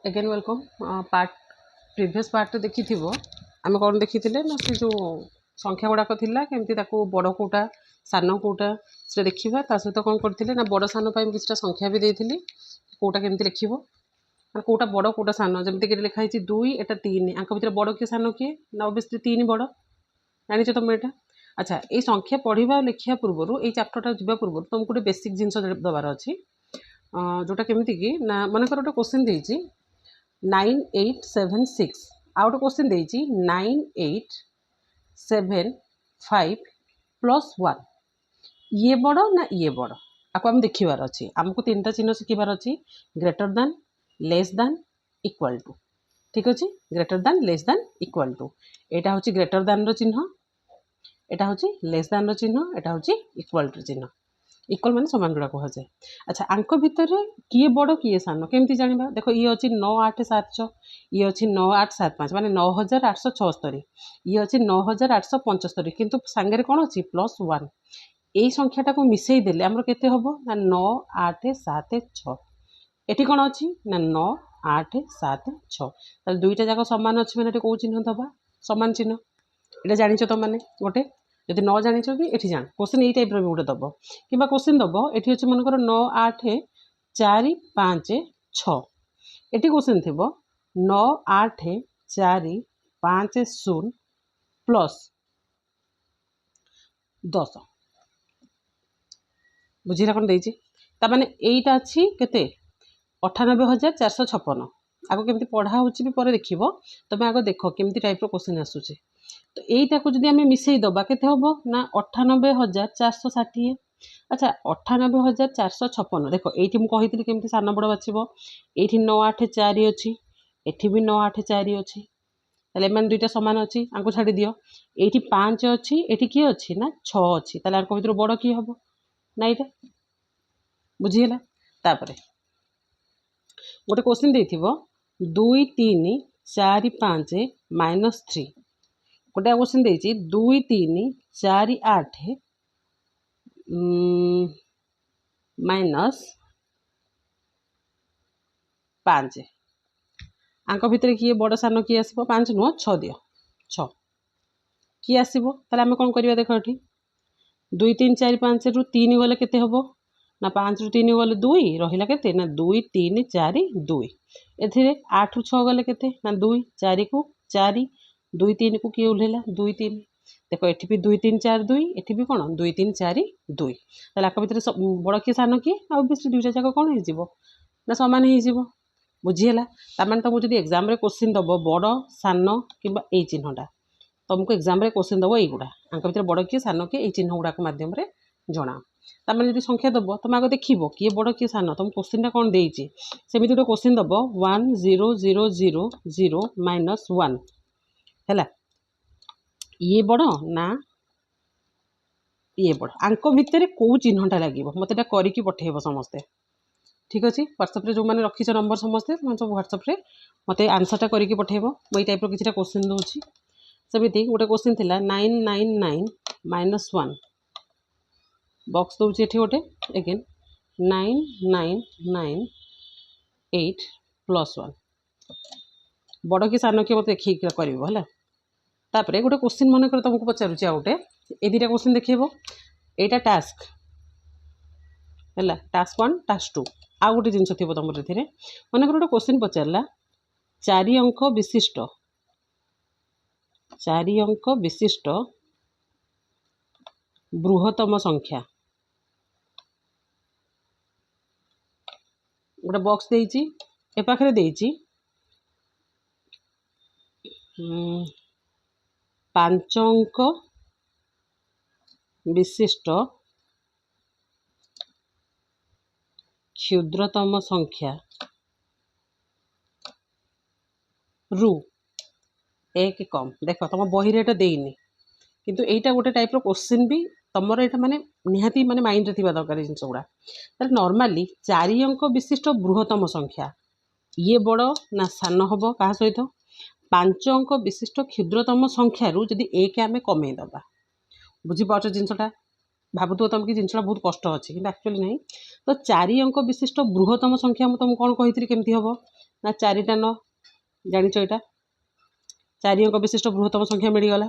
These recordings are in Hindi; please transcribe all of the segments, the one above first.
Again welcome part previous part देखी आम कौन देखी ना से जो संख्या गुड़ाक केमती बड़ कौटा सान कौटा से देखा ता सहित कौन करते ना बड़ सान कि संख्या भी देती कौटा केमती लिख कौटा बड़ कौटा सान जमीक लिखाई 2 एटा 3 आंक भर बड़ किए सान किए ना ओबियसली 3 बड़ जानी तुम यहाँ। अच्छा ये संख्या पढ़ा लिखा पूर्व ये चैप्टरटा जावा पूर्व तुमको गोटे बेसिक जिनस देवार अच्छी जोटा केमती कि ना मनकर गोटे क्वेश्चन देती 9876 आउ गोटे क्वेश्चन देती 9875 प्लस 1 ये बड़ ना ये बड़ आपको आम देखार अच्छी आमको 3टा चिन्ह शिखार अच्छी greater than less than equal to ठीक अच्छे greater than less than equal to यहाँ हूँ ग्रेटर दैन चिन्ह यहाँ हूँ लेस दैन चिन्ह यहाँ हूँ इक्वल टू चिन्ह इक्वल माने समान जोड़ा कह जाए। अच्छा आंक भितर किए बड़ किए सान केमती जाना देख ये अच्छी 9876 ये अच्छी 9875 माने 9876 ये अच्छी 9875 किंतु सांगे कौन अच्छी प्लस 1 यही संख्याटा को मिसई देले आमर केते हबो ना 9876 एटी कौन अच्छी ना 9876 ताले दुईटा जाक समान अच्छी माने कौ चिन्ह दबा समान चिन्ह ये जानिछ तो माने गोटे जदि न जान कि ये जान क्वेश्चन यही टाइप गोटे दब कि क्वेश्चन दब ये अच्छे मनकर 9845 ये क्वेश्चन थी 9845 प्लस 10 बुझीला कौन देती ताने यहीटा अच्छी केते 98,456 आगे केमती पढ़ा हो देख तुम आगे देख केमती टाइप क्वेश्चन आसूचे तो यहीटा को जब आम मिसई दबा के हम ना 98,460 अच्छा 98,456 देख ये मुझे केमती सान बड़ बाछब ये 984 अच्छी एठी भी 984 अच्छी ताले एम दुईटा सामान अच्छी आंको छाड़ी दियो ये 5 अच्छी ये किए अच्छी ना 6 अच्छी ताले आंक भर बड़ किए हम ना यहाँ बुझीगला तापर गोटे क्वेश्चन दे 2 3 4 5 -3 गोटे क्वेश्चन देती 2 3 4 8 -5 आंक भितर किए बड़ सान किए आसो 5 नुह 6 दियो 6 किए आसो ताले आम कौन करवा देख ये 2 3 4 5 रु 3 गले केते हबो ना 5 रु 3 गले 2 रहिला केते ना 2 3 4 2 एथिरे 8 रु 6 गले केते ना 2 4 को 4 2 3 को किए उल्हेला 2 3 देख ये भी 2 3 4 2 ये भी कौन 2 3 4 2 ताले आंक भितर बड़ किए सान किए ऑब्वियसली दुईटा जाक कौन हो ना सामान हो बुझीगला तार तुमको जब एग्जाम क्वेश्चन दब बड़ सान कि यही चिन्हटा तुमको एग्जाम क्वेश्चन दब युवा आंक भितर बड़ किए सान किए ये चिन्ह गुड़ाक मध्यम जनाओ तार जो संख्या दब तुम आगे देख किए बड़ किए सान तुम क्वेश्चन कौन देती सेमती गोटे क्वेश्चन दब 1 0 0 0 0 -1 है ये बड़ ना ये बड़ आंक भितर कौ चिन्हटा लगे मत करके पठेब समस्ते ठीक अच्छे व्हाट्सएप जो मैंने रखीच नंबर समस्ते सब व्हाट्सएप मत आंसरटा करके पठेब मुझे टाइप किसी क्वेश्चन दूसरी सेमती गोटे क्वेश्चन थी 999 -1 बॉक्स दूसरी ये गोटे एगेन 9998 +1 बड़ कि सान किए मत देखिए कर तापर गोटे क्वेश्चन मन कर तुमको पचारूँ आ गोटे ये दुटा क्वेश्चन देखेब यहाँ टास्क है टास्क 1 टास्क 2 आउ गोटे जिनस थी तुम ये मनकर गोटे क्वेश्चन पचारा 4 अंक विशिष्ट बृहत्तम संख्या गोटे बॉक्स देती ए पाखे देती 5 अंक विशिष्ट क्षुद्रतम संख्या रु 1 कम देख तुम बही रे देनी किंतु एटा गोटे टाइप क्वेश्चन भी तुमर यहाँ माने निहाती माने माइंड रे थिबा दरकार जिनस गुड़ा तार नॉर्मली 4 अंक विशिष्ट बृहत्तम संख्या ये बड़ ना सान हम क्या सहित 5 अंक विशिष्ट क्षुद्रतम संख्या जदि 1 आम कमे दबा बुझीपार जिनसटा भावुव तुम कि जिनसा बहुत कष्ट अच्छे कि एक्चुअली नहीं तो 4 अंक विशिष्ट बृहत्तम संख्या मुझे तुमको कौन कही केमती हम ना 4टा 9 जानिच एटा 4 अंक विशिष्ट बृहत्तम संख्या मिलगला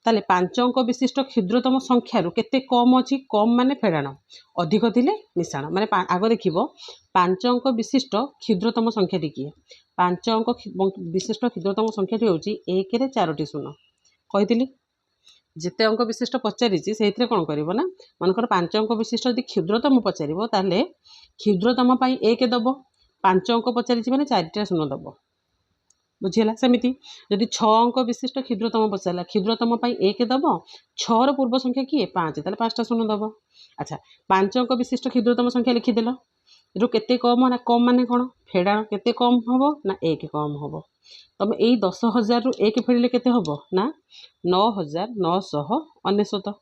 ताले 5 अंक विशिष्ट क्षुद्रतम संख्यारू केते कम अछि कम माने फेडाण अधिक थिले मिशाण माने आगो देखिबो 5 अंक विशिष्ट क्षुद्रतम संख्याटी किए 5 अंक विशिष्ट क्षुद्रतम संख्याटी होउची 1 रे 4टी शून्य कहितली जिते अंक विशिष्ट पचारि से कौन कर मनकर 5 अंक विशिष्ट यदि क्षुद्रतम पचार ताले क्षुद्रतम एक दब 5 अंक पचारि मैंने 4टा शून्य दब बुझीगला सेमती जदि 6 अंक विशिष्ट क्षुद्रतम पचारा क्षुद्रतम एक दब 6 पूर्व संख्या किए 5 ताले 5टा शून्य दब अच्छा 5 अंक विशिष्ट क्षुद्रतम संख्या लिखिदेल रू केते कम ना कम माने कौन फेड़ा केते कम हम ना 1 कम हम तुम यही 10,000 रु 1 फेड़े केते हम ना 9,999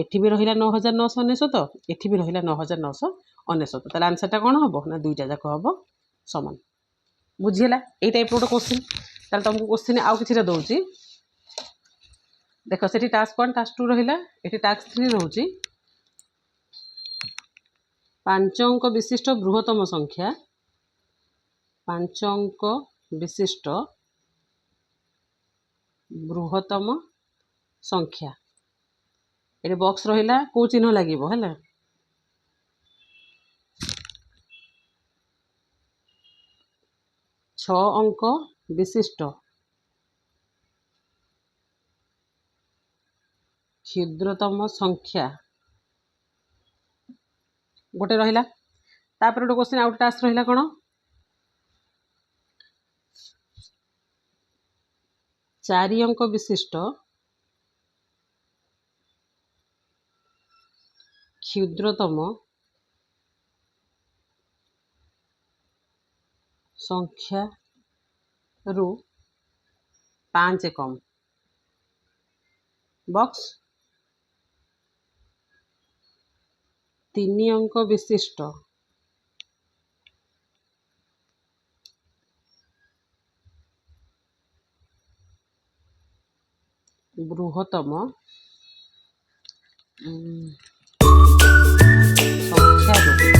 एठी भी रहिला 9,999 एठी भी रहिला 9,999 ताले आंसरटा कौन हम ना दुईटा जाक हम समान बुझीगला यही टाइप गोटे क्वेश्चन ताले तुमको क्वेश्चन आउ किछिटा दउची देख सेठी टास्क 1 टास्क 2 रहिला एठी टास्क 3 रहउची 5 अंक विशिष्ट बृहत्तम संख्या 5 अंक विशिष्ट बृहत्तम संख्या ये बॉक्स रहिला को चिन्ह लागिबो हैला 6 अंक विशिष्ट क्षुद्रतम संख्या गोटे रहिला तापर गोटे क्वेश्चन आउट टास्क रहिला कोन 4 अंक विशिष्ट क्षुद्रतम संख्या रु 5 कम बॉक्स 3 अंक विशिष्ट बृहत्तम संख्या